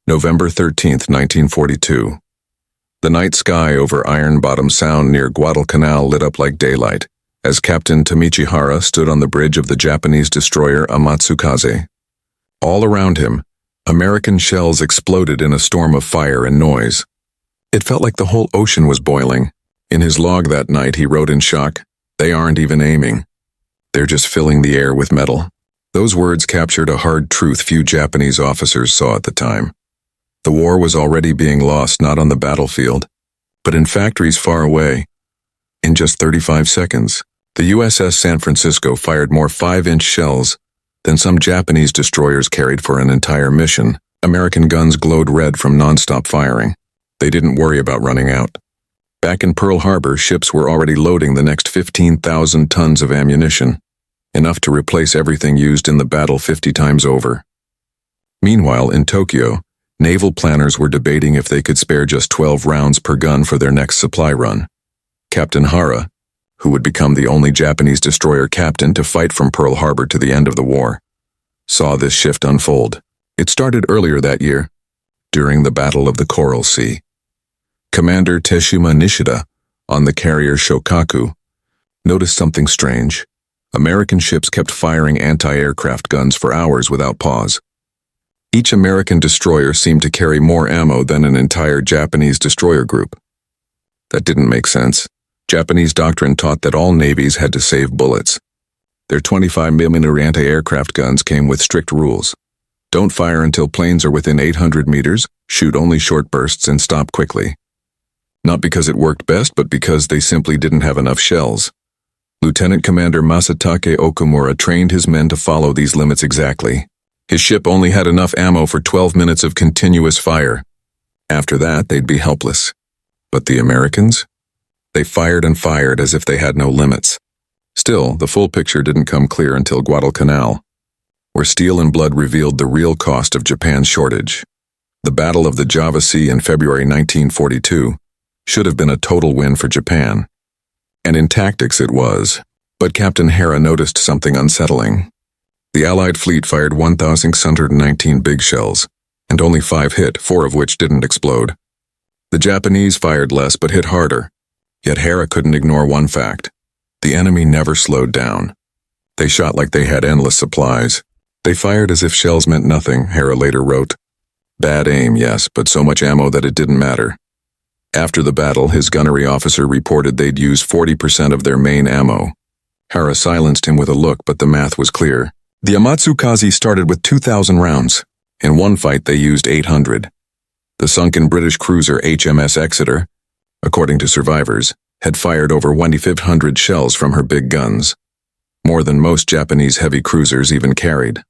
November 13th, 1942. The night sky over Iron Bottom Sound near Guadalcanal lit up like daylight, as Captain Hara stood on the bridge of the Japanese destroyer Amatsukaze. All around him, American shells exploded in a storm of fire and noise. It felt like the whole ocean was boiling. In his log that night, he wrote in shock, "They aren't even aiming. They're just filling the air with metal." Those words captured a hard truth few Japanese officers saw at the time. The war was already being lost not on the battlefield, but in factories far away. In just 35 seconds, the USS San Francisco fired more 5-inch shells than some Japanese destroyers carried for an entire mission. American guns glowed red from nonstop firing. They didn't worry about running out. Back in Pearl Harbor, ships were already loading the next 15,000 tons of ammunition, enough to replace everything used in the battle 50 times over. Meanwhile, in Tokyo, naval planners were debating if they could spare just 12 rounds per gun for their next supply run. Captain Hara, who would become the only Japanese destroyer captain to fight from Pearl Harbor to the end of the war, saw this shift unfold. It started earlier that year, during the Battle of the Coral Sea. Commander Teshima Nishida, on the carrier Shokaku, noticed something strange. American ships kept firing anti-aircraft guns for hours without pause. Each American destroyer seemed to carry more ammo than an entire Japanese destroyer group. That didn't make sense. Japanese doctrine taught that all navies had to save bullets. Their 25mm anti-aircraft guns came with strict rules. Don't fire until planes are within 800 meters, shoot only short bursts, and stop quickly. Not because it worked best, but because they simply didn't have enough shells. Lieutenant Commander Masatake Okamura trained his men to follow these limits exactly. His ship only had enough ammo for 12 minutes of continuous fire. After that, they'd be helpless. But the Americans? They fired and fired as if they had no limits. Still, the full picture didn't come clear until Guadalcanal, where steel and blood revealed the real cost of Japan's shortage. The Battle of the Java Sea in February 1942 should have been a total win for Japan. And in tactics it was. But Captain Hara noticed something unsettling. The Allied fleet fired 1,619 big shells, and only 5 hit, 4 of which didn't explode. The Japanese fired less but hit harder. Yet Hara couldn't ignore one fact. The enemy never slowed down. They shot like they had endless supplies. They fired as if shells meant nothing, Hara later wrote. Bad aim, yes, but so much ammo that it didn't matter. After the battle, his gunnery officer reported they'd used 40% of their main ammo. Hara silenced him with a look, but the math was clear. The Amatsukaze started with 2,000 rounds. In one fight, they used 800. The sunken British cruiser HMS Exeter, according to survivors, had fired over 2,500 shells from her big guns, more than most Japanese heavy cruisers even carried.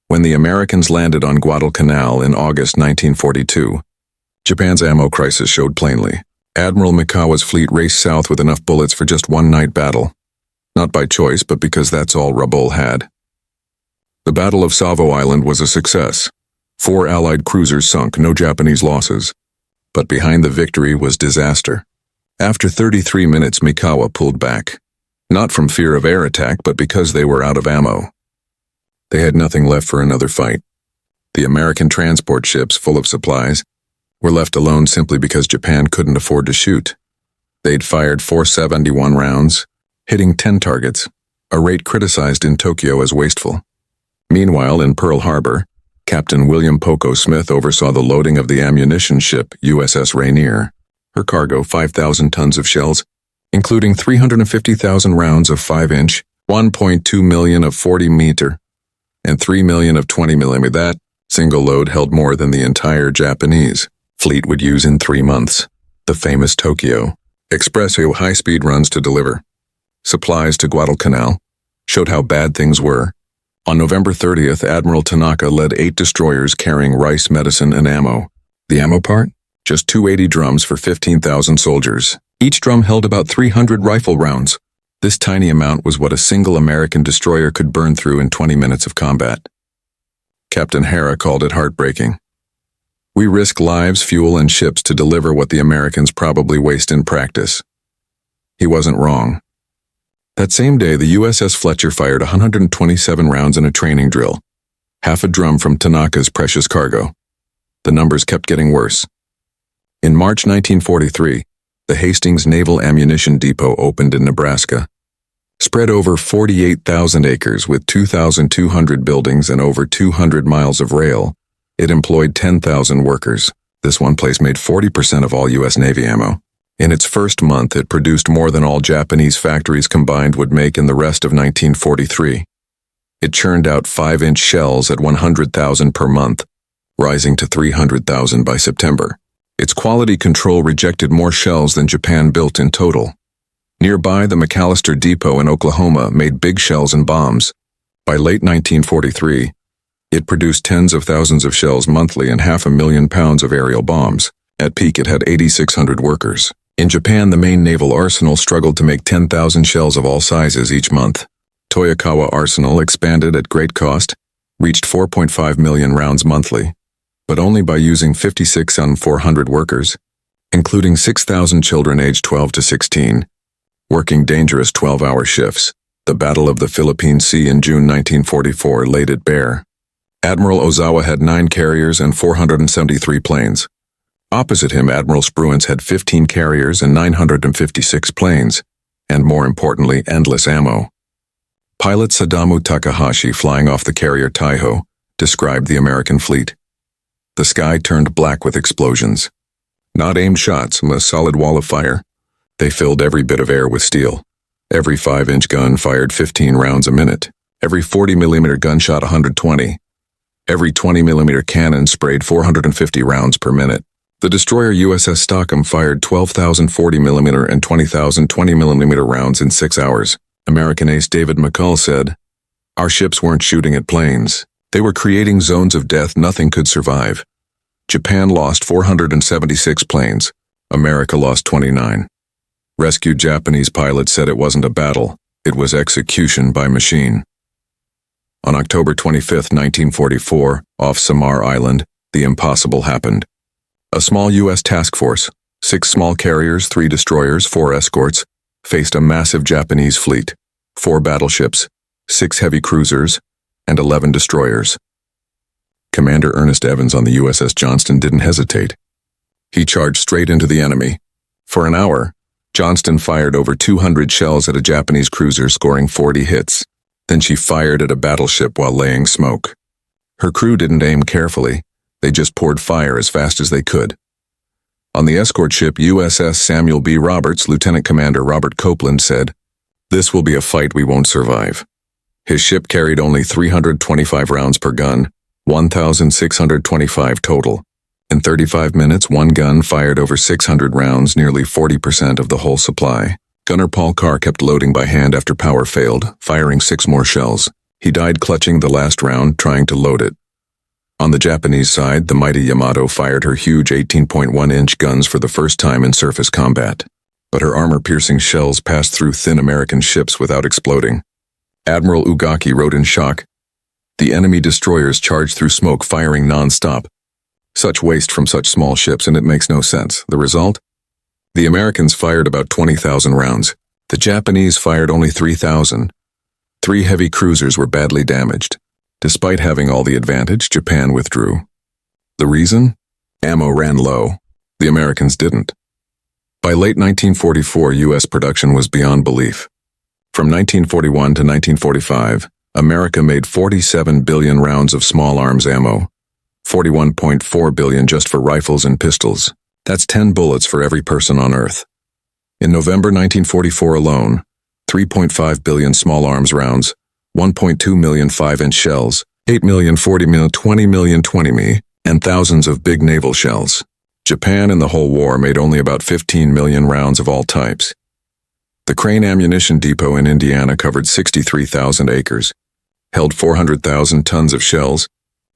When the Americans landed on Guadalcanal in August 1942, Japan's ammo crisis showed plainly. Admiral Mikawa's fleet raced south with enough bullets for just one night battle. Not by choice, but because that's all Rabaul had. The Battle of Savo Island was a success. 4 Allied cruisers sunk, no Japanese losses. But behind the victory was disaster. After 33 minutes, Mikawa pulled back. Not from fear of air attack, but because they were out of ammo. They had nothing left for another fight. The American transport ships, full of supplies, were left alone simply because Japan couldn't afford to shoot. They'd fired 471 rounds, hitting 10 targets, a rate criticized in Tokyo as wasteful. Meanwhile, in Pearl Harbor, Captain William Poco Smith oversaw the loading of the ammunition ship USS Rainier. Her cargo, 5,000 tons of shells, including 350,000 rounds of 5-inch, 1.2 million of 40-meter, and 3 million of 20mm. That single load held more than the entire Japanese fleet would use in 3 months. The famous Tokyo Expresso high-speed runs to deliver supplies to Guadalcanal showed how bad things were. On November 30th, Admiral Tanaka led 8 destroyers carrying rice, medicine, and ammo. The ammo part? Just 280 drums for 15,000 soldiers. Each drum held about 300 rifle rounds. This tiny amount was what a single American destroyer could burn through in 20 minutes of combat. Captain Hara called it heartbreaking. We risk lives, fuel, and ships to deliver what the Americans probably waste in practice. He wasn't wrong. That same day, the USS Fletcher fired 127 rounds in a training drill, half a drum from Tanaka's precious cargo. The numbers kept getting worse. In March 1943, the Hastings Naval Ammunition Depot opened in Nebraska. Spread over 48,000 acres with 2,200 buildings and over 200 miles of rail, it employed 10,000 workers. This one place made 40% of all U.S. Navy ammo. In its first month, it produced more than all Japanese factories combined would make in the rest of 1943. It churned out 5-inch shells at 100,000 per month, rising to 300,000 by September. Its quality control rejected more shells than Japan built in total. Nearby, the McAllister Depot in Oklahoma made big shells and bombs. By late 1943, it produced tens of thousands of shells monthly and 500,000 pounds of aerial bombs. At peak, it had 8,600 workers. In Japan, the main naval arsenal struggled to make 10,000 shells of all sizes each month. Toyokawa Arsenal expanded at great cost, reached 4.5 million rounds monthly, but only by using 56,400 workers, including 6,000 children aged 12 to 16, working dangerous 12-hour shifts. The Battle of the Philippine Sea in June 1944 laid it bare. Admiral Ozawa had 9 carriers and 473 planes. Opposite him, Admiral Spruance had 15 carriers and 956 planes, and more importantly, endless ammo. Pilot Sadamu Takahashi, flying off the carrier Taiho, described the American fleet. The sky turned black with explosions. Not aimed shots, a solid wall of fire. They filled every bit of air with steel. Every 5-inch gun fired 15 rounds a minute. Every 40mm gun shot 120. Every 20mm cannon sprayed 450 rounds per minute. The destroyer USS Stockham fired 12,000 40mm and 20,000 20mm rounds in 6 hours. American ace David McCall said, "Our ships weren't shooting at planes. They were creating zones of death nothing could survive." Japan lost 476 planes. America lost 29. Rescued Japanese pilots said it wasn't a battle, it was execution by machine. On October 25, 1944, off Samar Island, the impossible happened. A small U.S. task force, 6 small carriers, 3 destroyers, 4 escorts, faced a massive Japanese fleet, 4 battleships, 6 heavy cruisers, and 11 destroyers. Commander Ernest Evans on the USS Johnston didn't hesitate. He charged straight into the enemy. For an hour, Johnston fired over 200 shells at a Japanese cruiser, scoring 40 hits. Then she fired at a battleship while laying smoke. Her crew didn't aim carefully. They just poured fire as fast as they could. On the escort ship USS Samuel B. Roberts, Lieutenant Commander Robert Copeland said, "This will be a fight we won't survive." His ship carried only 325 rounds per gun, 1,625 total. In 35 minutes, one gun fired over 600 rounds, nearly 40% of the whole supply. Gunner Paul Carr kept loading by hand after power failed, firing 6 more shells. He died clutching the last round, trying to load it. On the Japanese side, the mighty Yamato fired her huge 18.1-inch guns for the first time in surface combat. But her armor-piercing shells passed through thin American ships without exploding. Admiral Ugaki wrote in shock, "The enemy destroyers charged through smoke, firing non-stop. Such waste from such small ships, and it makes no sense. The result? The Americans fired about 20,000 rounds. The Japanese fired only 3,000. 3 heavy cruisers were badly damaged. Despite having all the advantage, Japan withdrew. The reason? Ammo ran low. The Americans didn't. By late 1944, U.S. production was beyond belief. From 1941 to 1945, America made 47 billion rounds of small arms ammo, 41.4 billion just for rifles and pistols. That's 10 bullets for every person on Earth. In November 1944 alone, 3.5 billion small arms rounds, 1.2 million 5-inch shells, 8 million 40 million 20 million 20 and thousands of big naval shells. Japan in the whole war made only about 15 million rounds of all types. The Crane Ammunition Depot in Indiana covered 63,000 acres, held 400,000 tons of shells,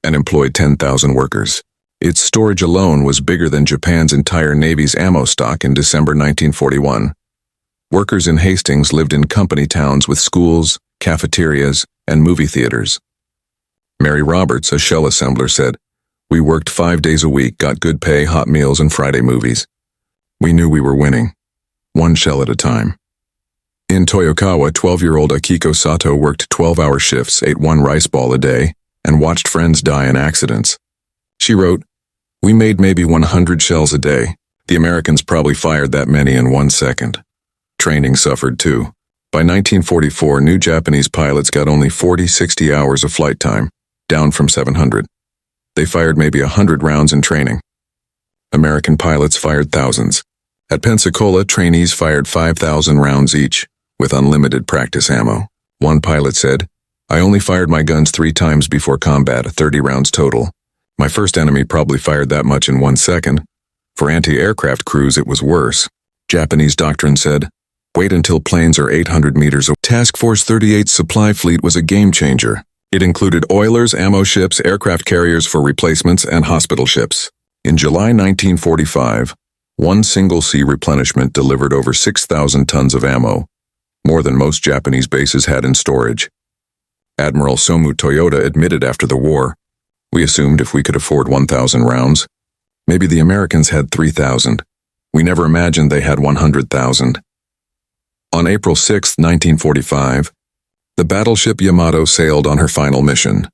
and employed 10,000 workers. Its storage alone was bigger than Japan's entire Navy's ammo stock in December 1941. Workers in Hastings lived in company towns with schools, cafeterias, and movie theaters. Mary Roberts, a shell assembler, said, "We worked 5 days a week, got good pay, hot meals, and Friday movies. We knew we were winning, 1 shell at a time." In Toyokawa, 12-year-old Akiko Sato worked 12-hour shifts, ate 1 rice ball a day, and watched friends die in accidents. She wrote, We made maybe 100 shells a day. The Americans probably fired that many in 1 second. Training suffered too. By 1944, new Japanese pilots got only 40-60 hours of flight time, down from 700. They fired maybe 100 rounds in training. American pilots fired thousands. At Pensacola, trainees fired 5,000 rounds each, with unlimited practice ammo. One pilot said, "I only fired my guns 3 times before combat, 30 rounds total. My first enemy probably fired that much in 1 second. For anti-aircraft crews, it was worse." Japanese doctrine said, "Wait until planes are 800 meters away." Task Force 38's supply fleet was a game changer. It included oilers, ammo ships, aircraft carriers for replacements, and hospital ships. In July 1945, one single-sea replenishment delivered over 6,000 tons of ammo, more than most Japanese bases had in storage. Admiral Somu Toyota admitted after the war, "We assumed if we could afford 1,000 rounds. Maybe the Americans had 3,000. We never imagined they had 100,000. On April 6, 1945, the battleship Yamato sailed on her final mission.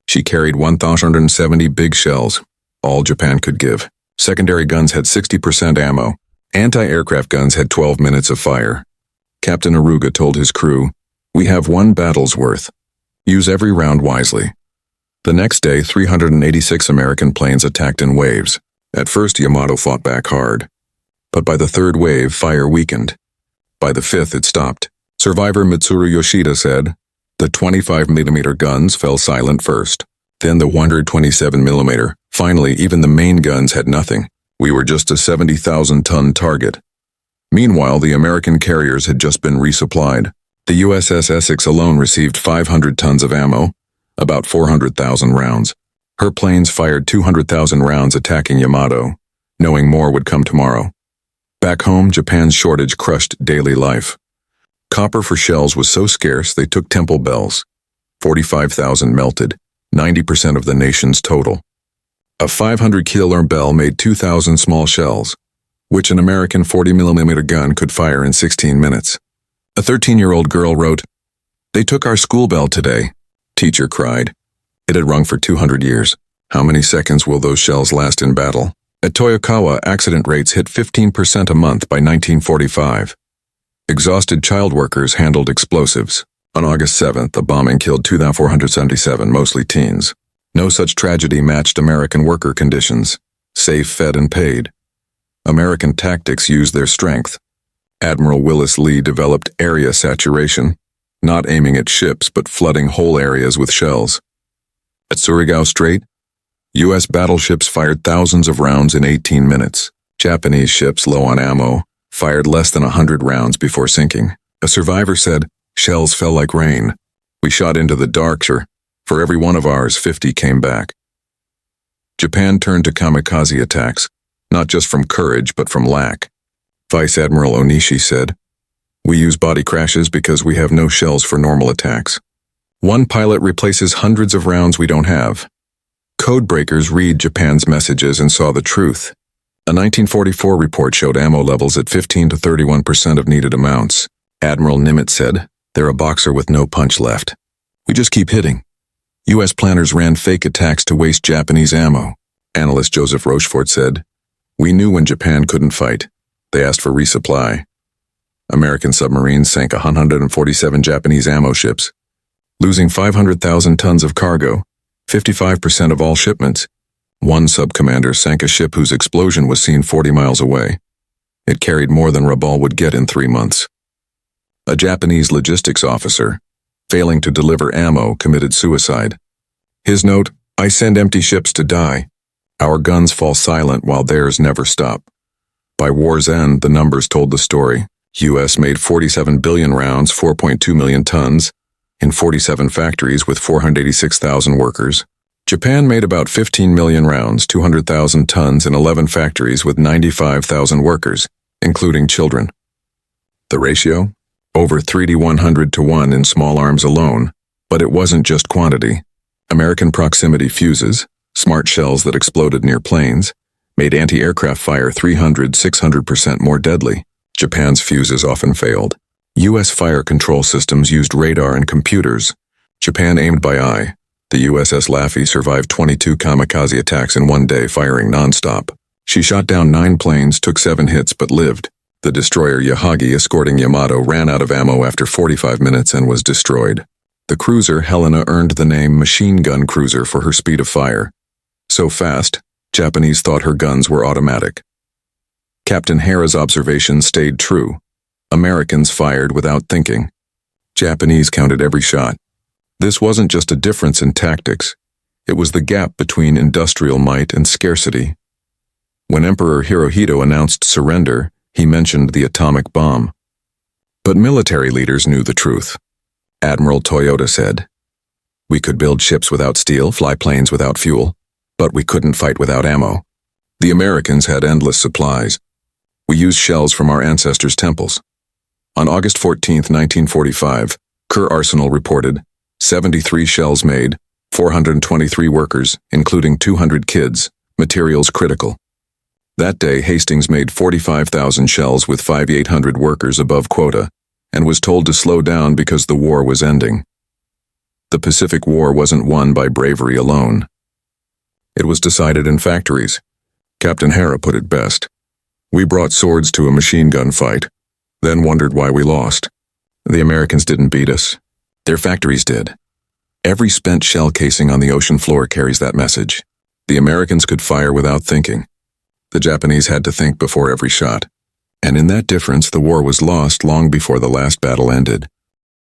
She carried 1,070 big shells, all Japan could give. Secondary guns had 60% ammo. Anti-aircraft guns had 12 minutes of fire. Captain Hara told his crew, "We have 1 battle's worth. Use every round wisely." The next day, 386 American planes attacked in waves. At first, Yamato fought back hard. But by the 3rd wave, fire weakened. By the 5th, it stopped. Survivor Mitsuru Yoshida said, "The 25mm guns fell silent first. Then the 127mm. Finally, even the main guns had nothing. We were just a 70,000-ton target." Meanwhile, the American carriers had just been resupplied. The USS Essex alone received 500 tons of ammo, about 400,000 rounds. Her planes fired 200,000 rounds attacking Yamato, knowing more would come tomorrow. Back home, Japan's shortage crushed daily life. Copper for shells was so scarce they took temple bells. 45,000 melted, 90% of the nation's total. A 500-kilo bell made 2,000 small shells, which an American 40mm gun could fire in 16 minutes. A 13-year-old girl wrote, "They took our school bell today." Teacher cried. It had rung for 200 years. How many seconds will those shells last in battle? At Toyokawa, accident rates hit 15% a month by 1945. Exhausted child workers handled explosives. On August 7th, a bombing killed 2,477, mostly teens. No such tragedy matched American worker conditions. Safe, fed, and paid. American tactics used their strength. Admiral Willis Lee developed area saturation, not aiming at ships but flooding whole areas with shells. At Surigao Strait, U.S. battleships fired thousands of rounds in 18 minutes. Japanese ships, low on ammo, fired less than 100 rounds before sinking. A survivor said, "Shells fell like rain. We shot into the dark, sir. For every one of ours, 50 came back." Japan turned to kamikaze attacks, not just from courage but from lack. Vice Admiral Onishi said, "We use body crashes because we have no shells for normal attacks. One pilot replaces hundreds of rounds we don't have." Code breakers read Japan's messages and saw the truth. A 1944 report showed ammo levels at 15 to 31% of needed amounts. Admiral Nimitz said, "They're a boxer with no punch left. We just keep hitting." U.S. planners ran fake attacks to waste Japanese ammo. Analyst Joseph Rochefort said, "We knew when Japan couldn't fight. They asked for resupply." American submarines sank 147 Japanese ammo ships, losing 500,000 tons of cargo, 55% of all shipments. One subcommander sank a ship whose explosion was seen 40 miles away. It carried more than Rabaul would get in 3 months. A Japanese logistics officer, failing to deliver ammo, committed suicide. His note, "I send empty ships to die. Our guns fall silent while theirs never stop." By war's end, the numbers told the story. U.S. made 47 billion rounds, 4.2 million tons, in 47 factories with 486,000 workers. Japan made about 15 million rounds, 200,000 tons in 11 factories with 95,000 workers, including children. The ratio? Over 3:100 to 1 in small arms alone. But it wasn't just quantity. American proximity fuses, smart shells that exploded near planes, made anti-aircraft fire 300–600% more deadly. Japan's fuses often failed. U.S. fire control systems used radar and computers. Japan aimed by eye. The USS Laffey survived 22 kamikaze attacks in one day, firing nonstop. She shot down 9 planes, took 7 hits, but lived. The destroyer Yahagi, escorting Yamato, ran out of ammo after 45 minutes and was destroyed. The cruiser Helena earned the name machine gun cruiser for her speed of fire. So fast, Japanese thought her guns were automatic. Captain Hara's observation stayed true. Americans fired without thinking. Japanese counted every shot. This wasn't just a difference in tactics. It was the gap between industrial might and scarcity. When Emperor Hirohito announced surrender, he mentioned the atomic bomb. But military leaders knew the truth. Admiral Toyota said, "We could build ships without steel, fly planes without fuel, but we couldn't fight without ammo." The Americans had endless supplies. "We used shells from our ancestors' temples." On August 14, 1945, Kerr Arsenal reported, 73 shells made, 423 workers, including 200 kids, materials critical. That day, Hastings made 45,000 shells with 5,800 workers above quota, and was told to slow down because the war was ending. The Pacific War wasn't won by bravery alone. It was decided in factories. Captain Hara put it best. "We brought swords to a machine gun fight, then wondered why we lost. The Americans didn't beat us. Their factories did." Every spent shell casing on the ocean floor carries that message. The Americans could fire without thinking. The Japanese had to think before every shot. And in that difference, the war was lost long before the last battle ended.